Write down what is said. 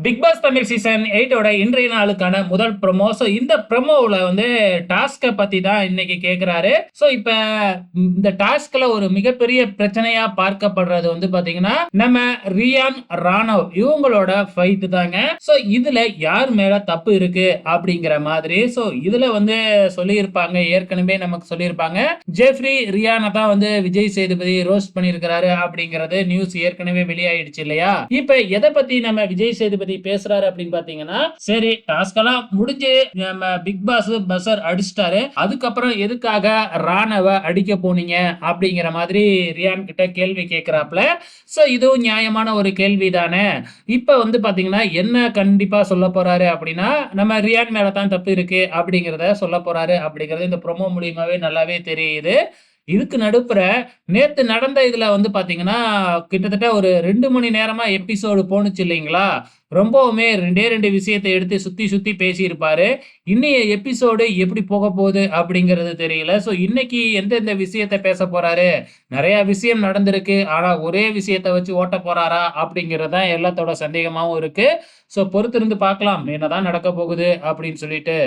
Big pass Tamil season 8ஓட இன்றைய நாளுக்கான முதல் ப்ரோமோ. ஸோ இந்த ப்ரோமோவுல வந்து டாஸ்க்க பத்தி தான் இன்னைக்கு கேட்குறாரு. ஸோ இப்ப இந்த டாஸ்க்ல ஒரு மிகப்பெரிய பிரச்சனையா பார்க்கப்படுறது வந்து பாத்தீங்கன்னா, நம்ம ரியான், ராணவ் இவங்களோட ஃபைட் தாங்க. ஸோ இதுல யார் மேல தப்பு இருக்கு அப்படிங்கிற மாதிரி ஸோ இதுல வந்து சொல்லியிருப்பாங்க. ஏற்கனவே நமக்கு சொல்லியிருப்பாங்க. ஜெஃப்ரி ரியானை தான் வந்து விஜய் சேதுபதி ரோஸ்ட் பண்ணியிருக்கிறாரு அப்படிங்கிறது நியூஸ் ஏற்கனவே வெளியாயிடுச்சு இல்லையா? இப்ப எதை பத்தி நம்ம விஜய் சேதுபதி பேசுறாரு அப்படின்னு பாத்தீங்கன்னா, சரி டாஸ்க் எல்லாம் முடிஞ்சு நம்ம பிக் பாஸ் பஸர் அடிச்சிட்டாரு. அதுக்கப்புறம் எதுக்காக ராணவ அடிக்க போனீங்க அப்படிங்கிற மாதிரி ரியான் கிட்ட கேள்வி கேட்கிறாப்ல. சோ இதுவும் நியாயமான ஒரு கேள்வி தானே. இப்ப வந்து பாத்தீங்கன்னா என்ன கண்டிப்பா சொல்ல போறாரு அப்படின்னா, நம்ம ரியான் மேல தான் தப்பு இருக்கு அப்படிங்கிறத சொல்ல போறாரு அப்படிங்கிறது இந்த ப்ரோமோ மூலியமாவே நல்லாவே தெரியுது. இதுக்கு நடுப்புற நேத்து நடந்த இதுல வந்து பாத்தீங்கன்னா, கிட்டத்தட்ட ஒரு 2 மணி நேரமா எபிசோடு போணுச்சு இல்லைங்களா? ரொம்பவுமே 2 விஷயத்த எடுத்து சுத்தி சுத்தி பேசியிருப்பாரு. இன்னைய எபிசோடு எப்படி போகப்போகுது அப்படிங்கிறது தெரியல. ஸோ இன்னைக்கு எந்தெந்த விஷயத்த பேசப் போறாரு? நெறைய விஷயம் நடந்திருக்கு. ஆனா ஒரே விஷயத்த வச்சு ஓட்டப் போறாரா? அப்படிங்கிறது தான் எல்லாத்தோட சந்தேகமாவும் இருக்கு. ஸோ பொறுத்திருந்து பார்க்கலாம். என்னதான் நடக்கப் போகுது அப்படின்னு சொல்லிட்டு.